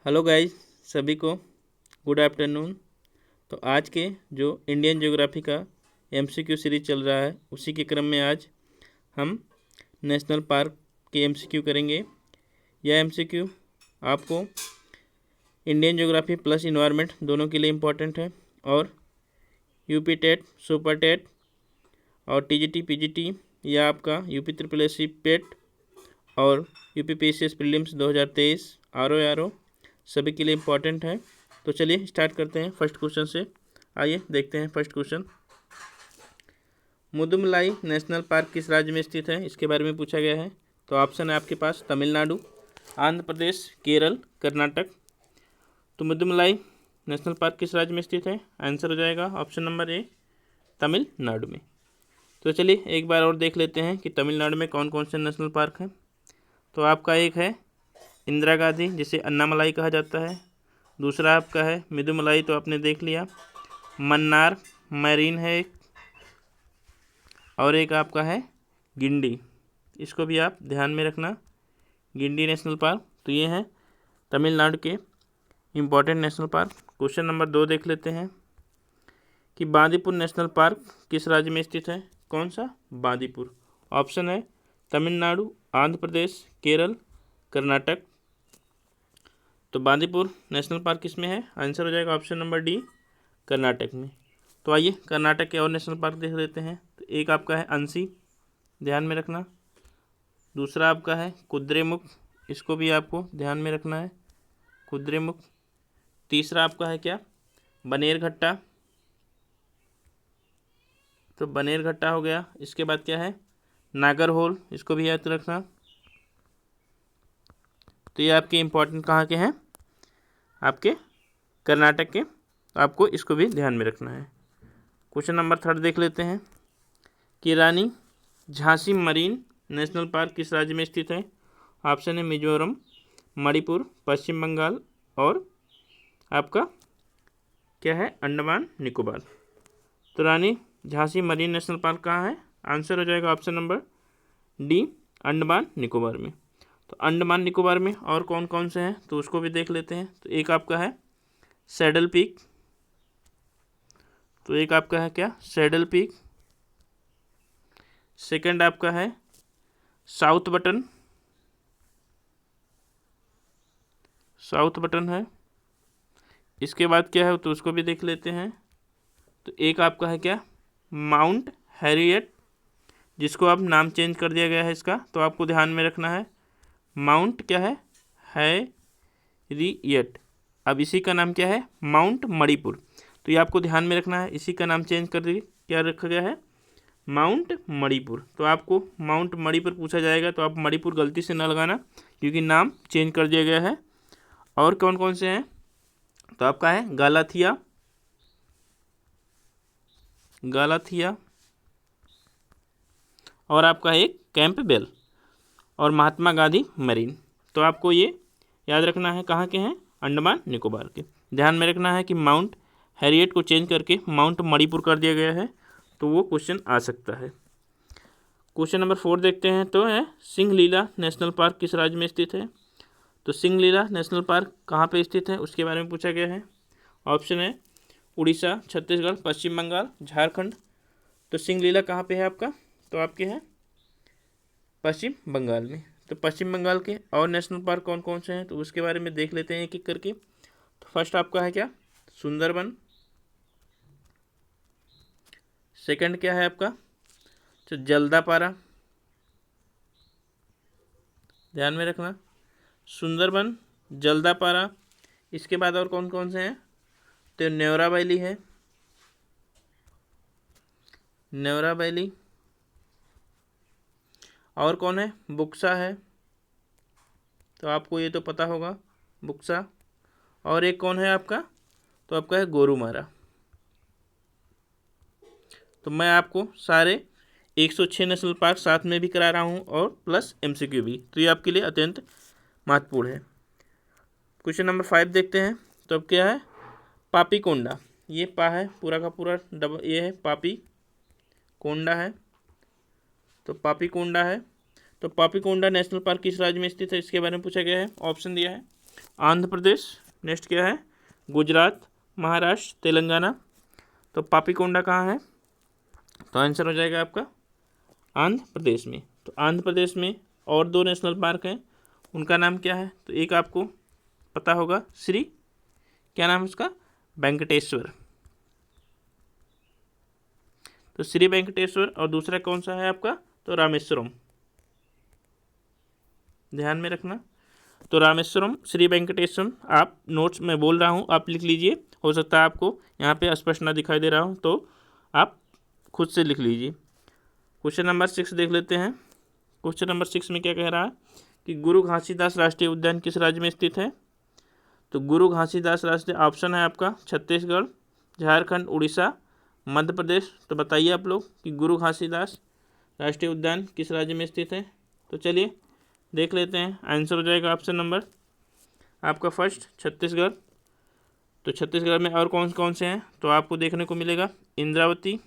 Hello guys, सभी को good afternoon. तो आज के जो इंडियन ज्योग्राफी का एमसीक्यू सीरीज चल रहा है उसी के क्रम में आज हम नेशनल पार्क के एमसीक्यू करेंगे। यह एमसीक्यू आपको इंडियन ज्योग्राफी प्लस इन्वायरमेंट दोनों के लिए इम्पोर्टेंट है और यूपी टेट, सुपर टेट और टीजीटी, पीजीटी या आपका यूपी ट्रिपल एससी पेट और यूपी पीसीएस प्रीलिम्स 2023 आरओ सभी के लिए इम्पोर्टेंट है। तो चलिए स्टार्ट करते हैं फर्स्ट क्वेश्चन से। आइए देखते हैं first question. Mudumalai national park किस राज्य में स्थित है, इसके बारे में पूछा गया है। तो ऑप्शन है आपके पास तमिलनाडु, आंध्र प्रदेश, केरल, कर्नाटक। तो मुदुमलाई नेशनल पार्क किस राज्य में स्थित है, आंसर हो जाएगा ऑप्शन नंबर ए, तमिलनाडु में। तो चलिए एक बार और देख लेते हैं कि तमिलनाडु में कौन कौन से नेशनल पार्क हैं। तो आपका एक है इंदिरा गांधी, जिसे अन्नामलाई कहा जाता है। दूसरा आपका है मिदुमलाई, तो आपने देख लिया। मन्नार मैरीन है एक, और एक आपका है गिंडी, इसको भी आप ध्यान में रखना, गिंडी नेशनल पार्क। तो ये हैं तमिलनाडु के important national park. Question number 2 देख लेते हैं कि बांदीपुर नेशनल पार्क किस राज्य में स्थित है। कौन सा? बांदीपुर। ऑप्शन है तमिलनाडु, आंध्र प्रदेश, केरल, कर्नाटक। तो बांदीपुर नेशनल पार्क किस में है, आंसर हो जाएगा ऑप्शन नंबर डी, कर्नाटक में। तो आइए कर्नाटक के और नेशनल पार्क देख लेते हैं। तो एक आपका है अंसी, ध्यान में रखना। दूसरा आपका है कुद्रेमुख, इसको भी आपको ध्यान में रखना है, कुद्रेमुख। तीसरा आपका है क्या, बनेरघट्टा, तो बनेरघट्टा हो गया। इसके बाद क्या है, नागरहोल, इसको भी याद रखना। तो ये आपके इम्पोर्टेंट कहाँ के हैं, आपके कर्नाटक के, तो आपको इसको भी ध्यान में रखना है। क्वेश्चन नंबर 3 देख लेते हैं कि रानी झांसी मरीन नेशनल पार्क किस राज्य में स्थित है। ऑप्शन है मिजोरम, मणिपुर, पश्चिम बंगाल और आपका क्या है, अंडमान निकोबार। तो रानी झांसी मरीन नेशनल पार्क कहाँ है, आंसर हो जाएगा option number D, Andaman Nicobar में। तो अंडमान निकोबार में और कौन कौन से हैं तो उसको भी देख लेते हैं। तो एक आपका है सैडल पीक, तो एक आपका है क्या, सैडल पीक। सेकंड आपका है साउथ बटन, साउथ बटन है। इसके बाद क्या है तो उसको भी देख लेते हैं। तो एक आपका है क्या, माउंट हैरियट, जिसको अब नाम चेंज कर दिया गया है इसका, तो आपको ध्यान में रखना है माउंट क्या है रियट। अब इसी का नाम क्या है, माउंट मणिपुर। तो ये आपको ध्यान में रखना है, इसी का नाम चेंज कर दिए, क्या रखा गया है, माउंट मणिपुर। तो आपको माउंट मणिपुर पूछा जाएगा तो आप मणिपुर गलती से ना लगाना, क्योंकि नाम चेंज कर दिया गया है। और कौन कौन से हैं तो आपका है गालाथिया, गालाथिया, और आपका एक कैंपबेल और महात्मा गांधी मरीन। तो आपको ये याद रखना है कहाँ के हैं, अंडमान निकोबार के। ध्यान में रखना है कि माउंट हैरियट को चेंज करके माउंट मणिपुर कर दिया गया है, तो वो क्वेश्चन आ सकता है। क्वेश्चन नंबर 4 देखते हैं। तो है सिंगलीला नेशनल पार्क किस राज्य में स्थित है। तो सिंगलीला नेशनल पार्क कहाँ पे स्थित है उसके बारे में पूछा गया है। ऑप्शन है उड़ीसा, छत्तीसगढ़, पश्चिम बंगाल, झारखंड। तो सिंगलीला कहाँ पे है आपका, तो आपके हैं पश्चिम बंगाल में। तो पश्चिम बंगाल के और नेशनल पार्क कौन कौन से हैं तो उसके बारे में देख लेते हैं एक एक करके। तो फर्स्ट आपका है क्या, सुंदरबन। सेकंड क्या है आपका, तो जल्दापारा, ध्यान में रखना, सुंदरबन, जल्दापारा। इसके बाद और कौन कौन से हैं तो न्योरा वैली है, न्योरा वैली। और कौन है, बुक्सा है, तो आपको ये तो पता होगा, बुक्सा। और एक कौन है आपका, तो आपका है गोरुमारा। तो मैं आपको सारे 106 नेशनल पार्क साथ में भी करा रहा हूँ और प्लस एमसीक्यू भी, तो ये आपके लिए अत्यंत महत्वपूर्ण है। क्वेश्चन नंबर 5 देखते हैं। तो अब क्या है, पापी कोंडा, ये पा है पूरा का पूरा डबल, ये है पापी कोंडा है, तो पापी कोंडा है। तो पापी कोंडा नेशनल पार्क किस राज्य में स्थित है इसके बारे में पूछा गया है। ऑप्शन दिया है आंध्र प्रदेश। नेक्स्ट क्या है, गुजरात, महाराष्ट्र, तेलंगाना। तो पापीकोंडा कहाँ है, तो आंसर हो जाएगा आपका आंध्र प्रदेश में। तो आंध्र प्रदेश में और 2 नेशनल पार्क हैं, उनका नाम क्या है, तो एक आपको पता होगा श्री, क्या नाम है उसका, वेंकटेश्वर। तो श्री वेंकटेश्वर, और दूसरा कौन सा है आपका, तो रामेश्वरम, ध्यान में रखना। तो रामेश्वरम, श्री वेंकटेश्वरम, आप नोट्स में बोल रहा हूँ, आप लिख लीजिए। हो सकता है आपको यहाँ पे स्पष्ट ना दिखाई दे रहा हूँ, तो आप खुद से लिख लीजिए। क्वेश्चन नंबर 6 देख लेते हैं। क्वेश्चन नंबर 6 में क्या कह रहा है कि गुरु घासीदास राष्ट्रीय उद्यान किस राज्य में स्थित है। तो गुरु घासीदास राष्ट्रीय, ऑप्शन है आपका छत्तीसगढ़, झारखंड, उड़ीसा, मध्य प्रदेश। तो बताइए आप लोग कि गुरु घासीदास राष्ट्रीय उद्यान किस राज्य में स्थित है। तो चलिए देख लेते हैं। आंसर हो जाएगा ऑप्शन नंबर आपका फर्स्ट, छत्तीसगढ़। तो छत्तीसगढ़ में और कौन कौन से हैं, तो आपको देखने को मिलेगा इंद्रावती,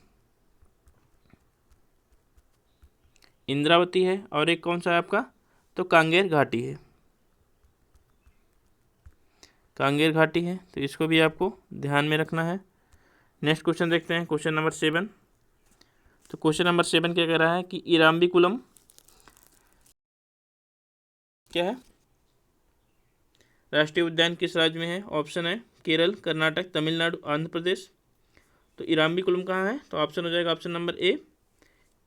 इंद्रावती है, और एक कौन सा है आपका, तो कांगेर घाटी है, कांगेर घाटी है। तो इसको भी आपको ध्यान में रखना है। नेक्स्ट क्वेश्चन देखते हैं, क्वेश्चन नंबर 7। तो क्वेश्चन नंबर 7 क्या कह रहा है कि इराम्बिकुलम क्या है, राष्ट्रीय उद्यान किस राज्य में है। ऑप्शन है केरल, कर्नाटक, तमिलनाडु, आंध्र प्रदेश। तो इराम्बिकुलम कहाँ है, तो ऑप्शन हो जाएगा ऑप्शन नंबर ए,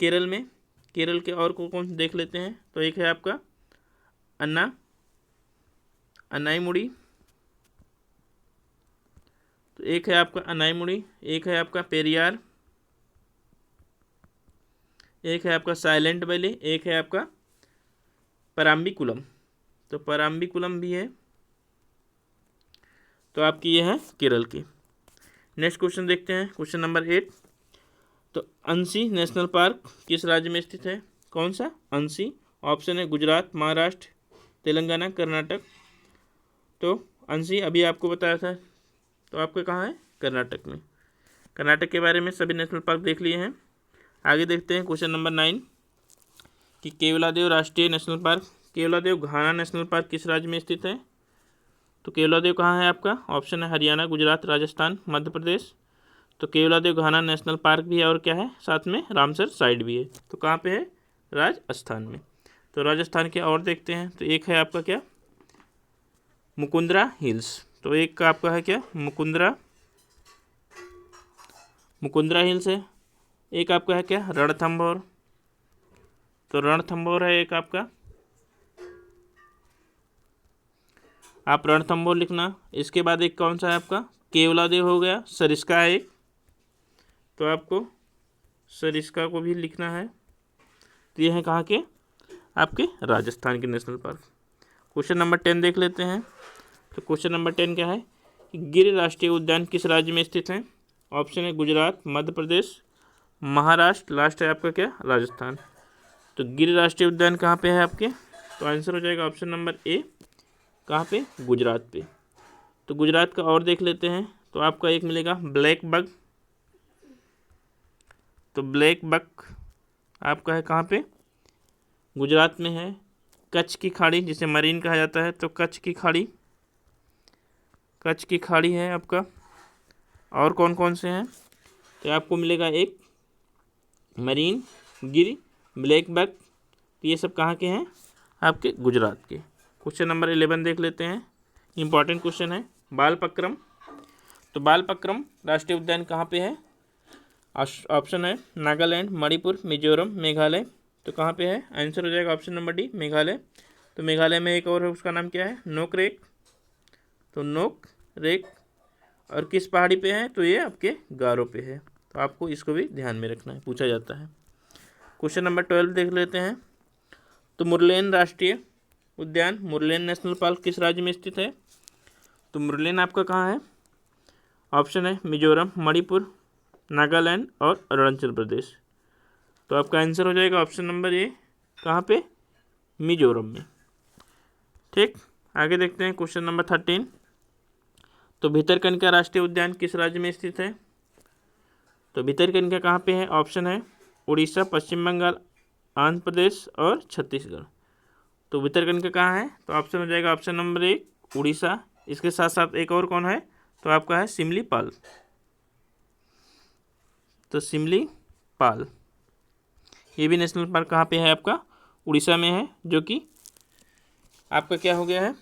केरल में। केरल के और कौन देख लेते हैं। तो एक है आपका अनाईमुड़ी, तो एक है आपका अनाईमुड़ी, एक है आपका पेरियार, एक है आपका साइलेंट वैली, एक है आपका पराम्बिकुलम। तो पराम्बिकुलम भी है। तो आपकी ये है केरल की। नेक्स्ट क्वेश्चन देखते हैं, क्वेश्चन नंबर 8। तो अंशी नेशनल पार्क किस राज्य में स्थित है। कौन सा, अंशी। ऑप्शन है गुजरात, महाराष्ट्र, तेलंगाना, कर्नाटक। तो अंशी अभी आपको बताया था, तो आपका कहाँ है, कर्नाटक में। कर्नाटक के बारे में सभी नेशनल पार्क देख लिए हैं। आगे देखते हैं क्वेश्चन नंबर 9 कि केवलादेव राष्ट्रीय नेशनल पार्क, केवलादेव घाना नेशनल पार्क किस राज्य में स्थित है। तो केवलादेव कहाँ है आपका, ऑप्शन है हरियाणा, गुजरात, राजस्थान, मध्य प्रदेश। तो केवलादेव घाना नेशनल पार्क भी है, और क्या है साथ में रामसर साइट भी है। तो कहाँ पे है, राजस्थान में। तो राजस्थान के और देखते हैं। तो एक है आपका क्या, मुकुंदरा हिल्स। तो एक का आपका है क्या, मुकुंदरा हिल्स है। एक आपका है क्या, रणथंभौर। तो रणथंभौर है एक आपका, आप रणथंभौर लिखना। इसके बाद एक कौन सा है आपका, केवलादेव हो गया, सरिस्का है एक, तो आपको सरिस्का को भी लिखना है। तो ये है कहाँ के, आपके राजस्थान के नेशनल पार्क। क्वेश्चन नंबर 10 देख लेते हैं। तो क्वेश्चन नंबर 10 क्या है कि गिर राष्ट्रीय उद्यान किस राज्य में स्थित है। ऑप्शन है गुजरात, मध्य प्रदेश, महाराष्ट्र, लास्ट है आपका क्या, राजस्थान। तो गिर राष्ट्रीय उद्यान कहाँ पे है आपके, तो आंसर हो जाएगा ऑप्शन नंबर ए, कहाँ पे, गुजरात पे। तो गुजरात का और देख लेते हैं। तो आपका एक मिलेगा ब्लैक बग। तो ब्लैक बग आपका है कहाँ पे, गुजरात में है। कच्छ की खाड़ी जिसे मरीन कहा जाता है, तो कच्छ की खाड़ी है आपका। और कौन कौन से हैं, तो आपको मिलेगा एक मरीन, गिर, ब्लैक बग। तो ये सब कहाँ के हैं, आपके गुजरात के। क्वेश्चन नंबर 11 देख लेते हैं, इंपॉर्टेंट क्वेश्चन है, बालपक्रम। तो बालपक्रम राष्ट्रीय उद्यान कहाँ पे है। ऑप्शन है नागालैंड, मणिपुर, मिजोरम, मेघालय। तो कहाँ पे है, आंसर हो जाएगा ऑप्शन नंबर डी, मेघालय। तो मेघालय में एक और है, उसका नाम क्या है, नोकरेक। तो नोकरेक, और किस पहाड़ी पे है, तो ये आपके गारो पे है। तो आपको इसको भी ध्यान में रखना है, पूछा जाता है। क्वेश्चन नंबर 12 देख लेते हैं। तो मुरलेन राष्ट्रीय उद्यान, मुरलेन नेशनल पार्क किस राज्य में स्थित है। तो मुरलेन आपका कहाँ है, ऑप्शन है मिजोरम, मणिपुर, नागालैंड और अरुणाचल प्रदेश। तो आपका आंसर हो जाएगा ऑप्शन नंबर ए, कहाँ पे, मिजोरम में। ठीक, आगे देखते हैं क्वेश्चन नंबर 13। तो भितरकनिका राष्ट्रीय उद्यान किस राज्य में स्थित है। तो भितरकनिका कहाँ पे है, ऑप्शन है उड़ीसा, पश्चिम बंगाल, आंध्र प्रदेश और छत्तीसगढ़। तो भितरकनिका कहाँ है, तो ऑप्शन हो जाएगा ऑप्शन नंबर 1, उड़ीसा। इसके साथ साथ एक और कौन है, तो आपका है सिमलीपाल। तो सिमलीपाल ये भी नेशनल पार्क कहाँ पे है आपका, उड़ीसा में है, जो कि आपका क्या हो गया है।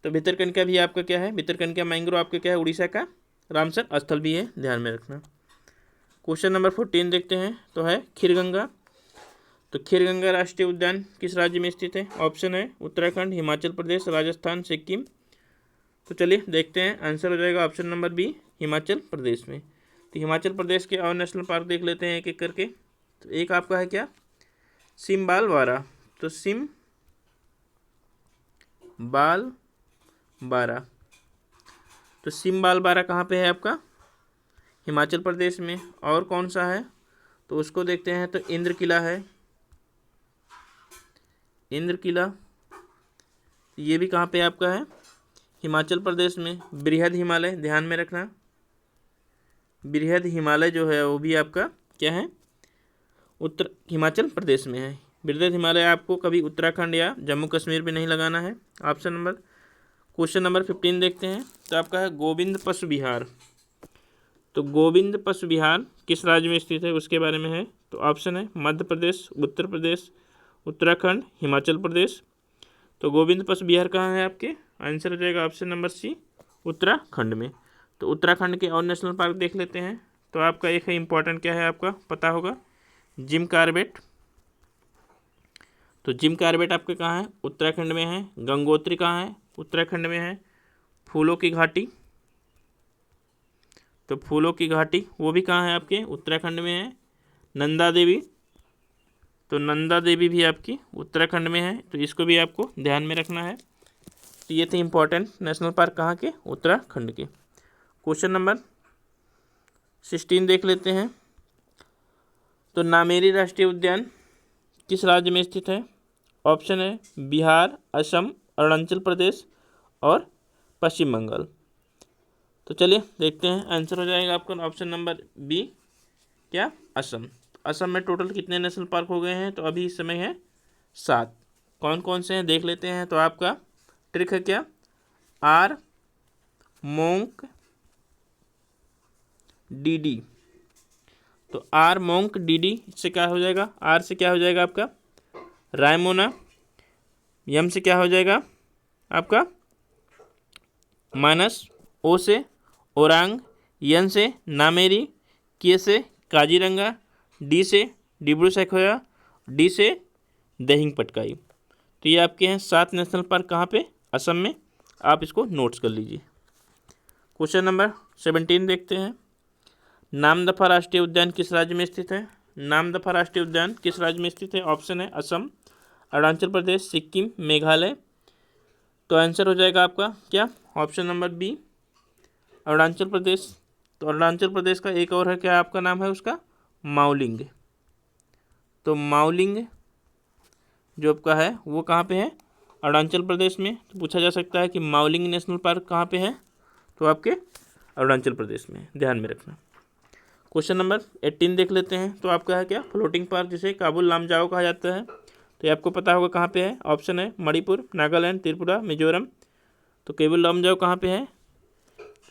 तो भितरकनिका भी आपका क्या है, भितरकनिका मैंग्रोव आपका क्या है, उड़ीसा का रामसर स्थल भी है, ध्यान में रखना। क्वेश्चन नंबर 14 देखते हैं, तो है खीरगंगा। तो खीरगंगा राष्ट्रीय उद्यान किस राज्य में स्थित है, ऑप्शन है उत्तराखंड, हिमाचल प्रदेश, राजस्थान, सिक्किम। तो चलिए देखते हैं, आंसर हो जाएगा option number B, Himachal Pradesh में। तो हिमाचल प्रदेश के और नेशनल पार्क देख लेते हैं एक एक करके। तो एक आपका है क्या, सिम्बालवारा। तो सिम्बालवारा, तो सिम्बालवारा कहाँ पे है आपका, हिमाचल प्रदेश में। और कौन सा है, तो उसको देखते हैं। तो इंद्र किला है, इंद्र किला ये भी कहाँ पे आपका है, हिमाचल प्रदेश में। बृहद हिमालय, ध्यान में रखना, बृहद हिमालय जो है वो भी आपका क्या है, उत्तर हिमाचल प्रदेश में है। बृहद हिमालय आपको कभी उत्तराखंड या जम्मू कश्मीर में नहीं लगाना है। ऑप्शन नंबर, क्वेश्चन नंबर 15 देखते हैं। तो आपका है गोविंद पशु विहार। तो गोविंद पशु विहार किस राज्य में स्थित है, उसके बारे में है। तो ऑप्शन है मध्य प्रदेश, उत्तर प्रदेश, उत्तराखंड, हिमाचल प्रदेश। तो गोविंद पशु विहार कहाँ है आपके, आंसर हो जाएगा ऑप्शन नंबर सी, उत्तराखंड में। तो उत्तराखंड के और नेशनल पार्क देख लेते हैं। तो आपका एक है इम्पोर्टेंट, क्या है आपका पता होगा, जिम कॉर्बेट। तो जिम कॉर्बेट आपके कहाँ है, उत्तराखंड में है। गंगोत्री कहाँ है, उत्तराखंड में है। फूलों की घाटी, तो फूलों की घाटी वो भी कहाँ है आपके, उत्तराखंड में है। नंदा देवी, तो नंदा देवी भी आपकी उत्तराखंड में है। तो इसको भी आपको ध्यान में रखना है। तो ये थे इम्पोर्टेंट नेशनल पार्क कहाँ के, उत्तराखंड के। क्वेश्चन नंबर 16 देख लेते हैं। तो नामेरी राष्ट्रीय उद्यान किस राज्य में स्थित है, ऑप्शन है बिहार, असम, अरुणाचल प्रदेश और पश्चिम बंगाल। तो चलिए देखते हैं, आंसर हो जाएगा आपका ऑप्शन नंबर बी, क्या, असम। असम में टोटल कितने नेशनल पार्क हो गए हैं, तो अभी इस समय है 7। कौन कौन से हैं देख लेते हैं। तो आपका ट्रिक है क्या, आर मोंक डी। तो आर मोंक डी से क्या हो जाएगा, आर से क्या हो जाएगा आपका रायमोना, यम से क्या हो जाएगा आपका मानस, ओ से ओरांग, यन से नामेरी, के से काजीरंगा, डी से डिब्रू सैखोवा, डी से दहिंग पटकाई। तो ये आपके हैं 7 नेशनल पार्क कहाँ पे, असम में। आप इसको नोट्स कर लीजिए। क्वेश्चन नंबर 17 देखते हैं। नामदफा राष्ट्रीय उद्यान किस राज्य में स्थित है, नामदफा राष्ट्रीय उद्यान किस राज्य में स्थित है, ऑप्शन है असम, अरुणाचल प्रदेश, सिक्किम, मेघालय। तो आंसर हो जाएगा आपका क्या, option number B, Arunachal Pradesh. तो अरुणाचल प्रदेश का एक और है, क्या आपका नाम है उसका, माउलिंग। तो माउलिंग जो आपका है वो कहाँ पे है, अरुणाचल प्रदेश में। तो पूछा जा सकता है कि माउलिंग नेशनल पार्क कहाँ पे है, तो आपके अरुणाचल प्रदेश में, ध्यान में रखना। क्वेश्चन नंबर 18 देख लेते हैं। तो आपका है क्या, फ्लोटिंग पार्क जिसे काबुल लामजाओ कहा जाता है। तो ये आपको पता होगा कहाँ पे है, ऑप्शन है मणिपुर, नागालैंड, त्रिपुरा, मिजोरम। तो काबुल लामजाओ कहाँ पे है,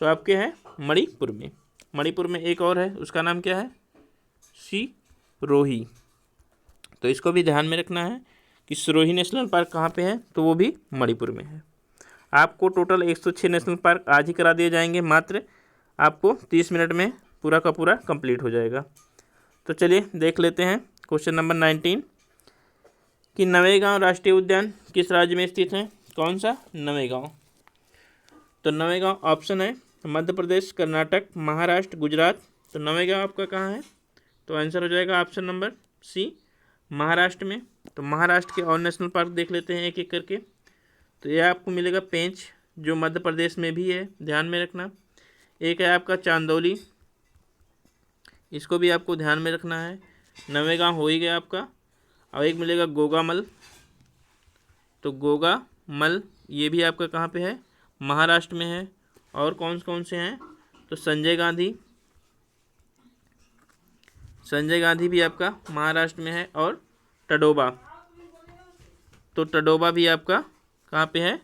तो आपके हैं मणिपुर में। मणिपुर में एक और है, उसका नाम क्या है, सिरोही। तो इसको भी ध्यान में रखना है कि सिरोही नेशनल पार्क कहाँ पे है, तो वो भी मणिपुर में है। आपको टोटल 106 नेशनल पार्क आज ही करा दिए जाएंगे, मात्र आपको 30 मिनट में पूरा का पूरा कंप्लीट हो जाएगा। तो चलिए देख लेते हैं क्वेश्चन नंबर 19 कि नवेगांव राष्ट्रीय उद्यान किस राज्य में स्थित है, कौन सा, नवेगांव। तो नवेगांव ऑप्शन है मध्य प्रदेश, कर्नाटक, महाराष्ट्र, गुजरात। तो नवेगांव आपका कहाँ है, तो आंसर हो जाएगा ऑप्शन नंबर सी, महाराष्ट्र में। तो महाराष्ट्र के और नेशनल पार्क देख लेते हैं एक एक करके। तो ये आपको मिलेगा पेंच, जो मध्य प्रदेश में भी है, ध्यान में रखना। एक है आपका चांदौली, इसको भी आपको ध्यान में रखना है। नवेगांव हो ही गया आपका। और एक मिलेगा गोगामल। तो गोगामल ये भी आपका कहाँ पे है, महाराष्ट्र में है। और कौन कौन से हैं, तो संजय गांधी, संजय गांधी भी आपका महाराष्ट्र में है। और टडोबा, तो टडोबा भी आपका कहाँ पे है,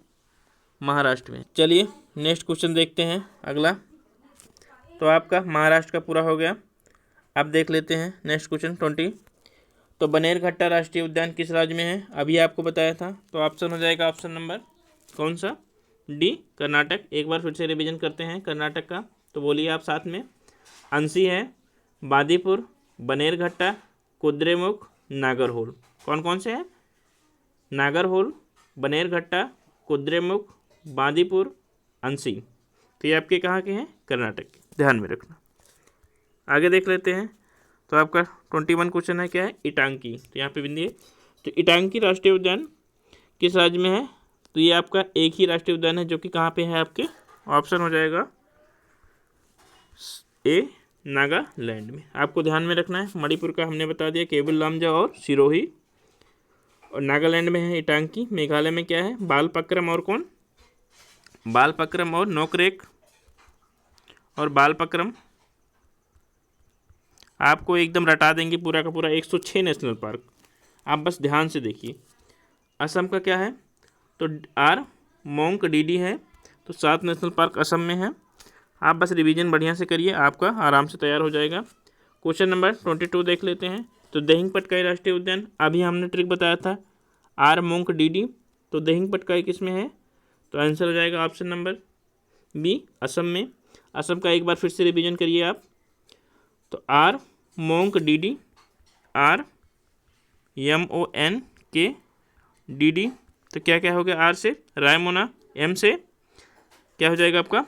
महाराष्ट्र में। चलिए नेक्स्ट क्वेश्चन देखते हैं अगला। तो आपका महाराष्ट्र का पूरा हो गया। अब देख लेते हैं नेक्स्ट क्वेश्चन 20। तो बनेरघट्टा राष्ट्रीय उद्यान किस राज्य में है? अभी आपको बताया था। तो ऑप्शन हो जाएगा ऑप्शन नंबर कौन सा? डी, कर्नाटक। एक बार फिर से रिवीजन करते हैं कर्नाटक का, तो बोलिए आप साथ में। अंसी है, बांदीपुर, बनेरघट्टा, कुद्रेमुख, नागरहोल। कौन कौन से हैं? नागरहोल, बनेरघट्टा, कुद्रेमुख, बांदीपुर, अंसी। तो ये आपके कहाँ के हैं? कर्नाटक के, ध्यान में रखना। आगे देख लेते हैं। तो आपका 21 क्वेश्चन है, क्या है? इटांकी। तो यहाँ पे बिंदी है। तो इटांकी राष्ट्रीय उद्यान किस राज्य में है? तो ये आपका एक ही राष्ट्रीय उद्यान है जो कि कहाँ पे है आपके? ऑप्शन हो जाएगा ए, नागालैंड में। आपको ध्यान में रखना है, मणिपुर का हमने बता दिया, केबुल लामजा और सिरोही। और नागालैंड में है इटांकी। मेघालय में क्या है? बालपक्रम और कौन? बालपक्रम और नोकरेक और बालपक्रम। आपको एकदम रटा देंगे पूरा का पूरा 106 नेशनल पार्क। आप बस ध्यान से देखिए। असम का क्या है? तो आर मोंक डीडी है। तो 7 नेशनल पार्क असम में है। आप बस रिवीजन बढ़िया से करिए, आपका आराम से तैयार हो जाएगा। क्वेश्चन नंबर 22 देख लेते हैं। तो दिहिंग पटकाई राष्ट्रीय उद्यान, अभी हमने ट्रिक बताया था, आर मोंक डीडी। तो दिहिंग पटकाई किस में है? तो आंसर हो जाएगा ऑप्शन नंबर बी, असम में। असम का एक बार फिर से रिवीजन करिए आप। तो R monk DD, R MONK DD। तो क्या क्या हो गया? आर से रायमोना, एम से क्या हो जाएगा आपका?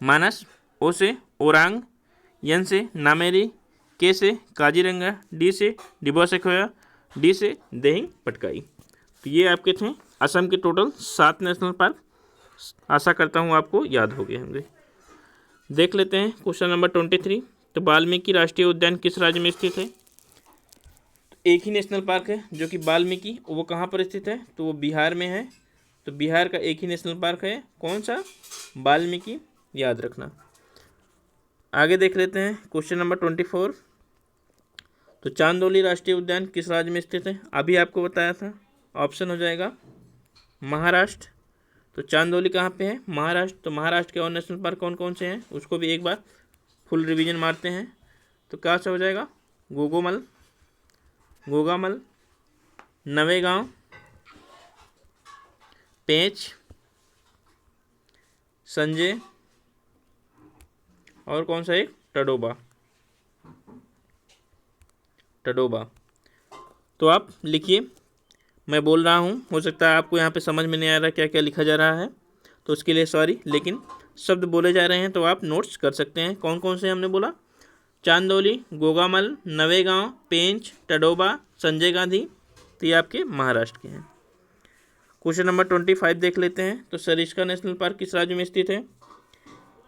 मानस, ओ से ओरांग, एन से नामेरी, के से काजीरंगा, डी से डिब्रू-सैखोवा, डी से दिहिंग पटकाई। तो ये आपके थे असम के टोटल 7 नेशनल पार्क। आशा करता हूँ आपको याद हो गए होंगे। देख लेते हैं क्वेश्चन नंबर 23। तो वाल्मीकि राष्ट्रीय उद्यान किस राज्य में स्थित है? तो एक ही नेशनल पार्क है जो कि वाल्मीकि, वो कहाँ पर स्थित है? तो वो बिहार में है। तो बिहार का एक ही नेशनल पार्क है, कौन सा? वाल्मीकि, याद रखना। आगे देख लेते हैं क्वेश्चन नंबर 24। तो चांदोली राष्ट्रीय उद्यान किस राज्य में स्थित है? अभी आपको बताया था। ऑप्शन हो जाएगा महाराष्ट्र। तो चांदोली कहाँ पे है? महाराष्ट्र। तो महाराष्ट्र के और नेशनल पार्क कौन कौन से हैं उसको भी एक बार फुल रिवीजन मारते हैं। तो क्या सा हो जाएगा? गोगामल, नवेगांव, पेंच, संजय और कौन सा एक? टडोबा। तो आप लिखिए, मैं बोल रहा हूँ, हो सकता है आपको यहाँ पे समझ में नहीं आ रहा क्या क्या लिखा जा रहा है, तो उसके लिए सॉरी, लेकिन शब्द बोले जा रहे हैं तो आप नोट्स कर सकते हैं। कौन कौन से हमने बोला? चांदोली, गोगामल, नवेगांव, पेंच, टडोबा, संजय गांधी। तो ये आपके महाराष्ट्र के हैं। क्वेश्चन नंबर 25 देख लेते हैं। तो सरिस्का नेशनल पार्क किस राज्य में स्थित है?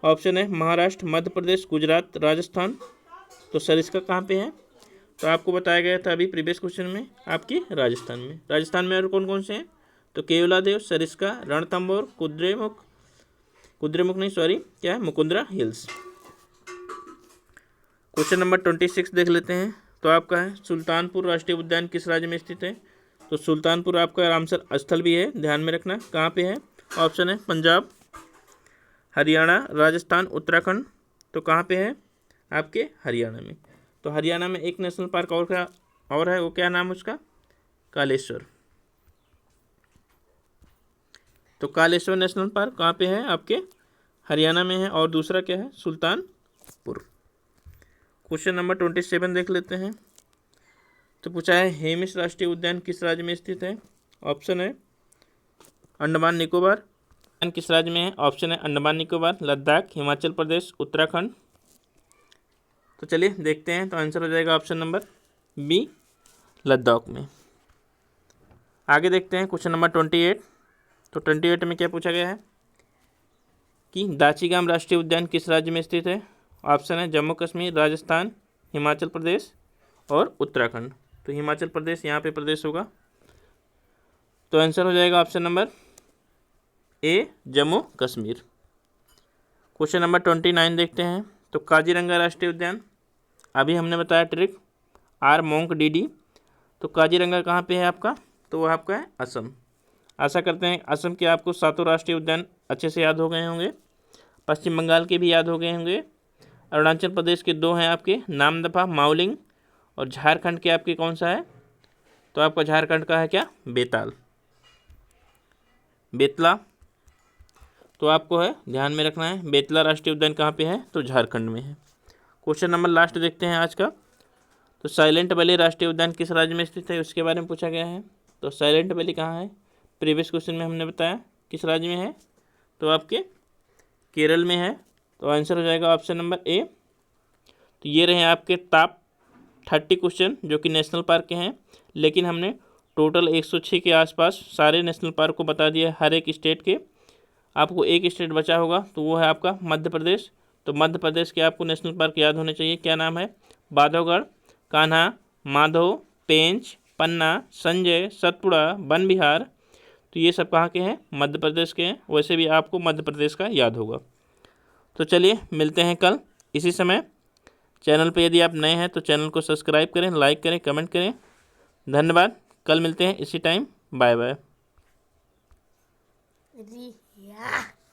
ऑप्शन है महाराष्ट्र, मध्य प्रदेश, गुजरात, राजस्थान। तो सरिस्का कहाँ पे है? तो आपको बताया गया था अभी प्रीवियस क्वेश्चन में, आपकी राजस्थान में। राजस्थान में और कौन कौन से हैं? तो केवलादेव, सरिस्का, रणथंभौर, कुद्रेमुख नहीं सॉरी, क्या है? मुकुंदरा हिल्स। क्वेश्चन नंबर 26 देख लेते हैं। तो आपका है सुल्तानपुर राष्ट्रीय उद्यान किस राज्य में स्थित है? तो सुल्तानपुर आपका रामसर स्थल भी है, ध्यान में रखना। कहाँ पे है? ऑप्शन है पंजाब, हरियाणा, राजस्थान, उत्तराखंड। तो कहाँ पे है? आपके हरियाणा में। तो हरियाणा में एक नेशनल पार्क और है, वो क्या नाम है उसका? कालेश्वर। तो कालेश्वर नेशनल पार्क कहाँ पे है? आपके हरियाणा में है। और दूसरा क्या है? सुल्तानपुर। क्वेश्चन नंबर 27 देख लेते हैं। तो पूछा है हेमिस राष्ट्रीय उद्यान किस राज्य में स्थित है? ऑप्शन है अंडमान निकोबार। किस राज्य में है? ऑप्शन है अंडमान निकोबार, लद्दाख, हिमाचल प्रदेश, उत्तराखंड। तो चलिए देखते हैं। तो आंसर हो जाएगा ऑप्शन नंबर बी, लद्दाख में। आगे देखते हैं क्वेश्चन नंबर 28। तो 28 में क्या पूछा गया है कि दाचीगाम राष्ट्रीय उद्यान किस राज्य में स्थित है? ऑप्शन है जम्मू कश्मीर, राजस्थान, हिमाचल प्रदेश और उत्तराखंड। तो हिमाचल प्रदेश यहाँ पे प्रदेश होगा। तो आंसर हो जाएगा option number A, Jammu Kashmir. Question number 29 देखते हैं। तो काजीरंगा राष्ट्रीय उद्यान, अभी हमने बताया ट्रिक, आर मोंक डीडी। तो काजीरंगा कहाँ पे है आपका? तो वो आपका है असम। आशा करते हैं असम के आपको 7 राष्ट्रीय उद्यान अच्छे से याद हो गए होंगे, पश्चिम बंगाल के भी याद हो गए होंगे, अरुणाचल प्रदेश के 2 हैं आपके नामदफा, माओलिंग, और झारखंड के आपके कौन सा है, तो आपका झारखंड का है क्या, बेताल, बेतला। तो आपको है ध्यान में रखना है बेतला राष्ट्रीय उद्यान कहाँ पे है, तो झारखंड में है। क्वेश्चन नंबर लास्ट देखते हैं आज का। तो साइलेंट वैली राष्ट्रीय उद्यान किस राज्य में स्थित है, उसके बारे में पूछा गया है। तो साइलेंट वैली कहाँ है, प्रीवियस क्वेश्चन में हमने बताया किस राज्य में है, तो आपके केरल में है। तो आंसर हो जाएगा ऑप्शन नंबर ए। तो ये रहे आपके टॉप 30 क्वेश्चन जो कि नेशनल पार्क के हैं, लेकिन हमने टोटल 106 के आसपास सारे नेशनल पार्क को बता दिया हर एक स्टेट के। आपको एक स्टेट बचा होगा तो वो है आपका मध्य प्रदेश। तो मध्य प्रदेश के आपको नेशनल पार्क याद होने चाहिए, क्या नाम है, बांधवगढ़, कान्हा, माधव, पेंच, पन्ना, संजय, सतपुड़ा, वन विहार। तो ये सब कहाँ के हैं, मध्य प्रदेश के हैं। वैसे भी आपको मध्य प्रदेश का याद होगा। तो चलिए मिलते हैं कल इसी समय। चैनल पे यदि आप नए हैं तो चैनल को सब्सक्राइब करें, लाइक करें, कमेंट करें। धन्यवाद। कल मिलते हैं इसी टाइम। Bye bye.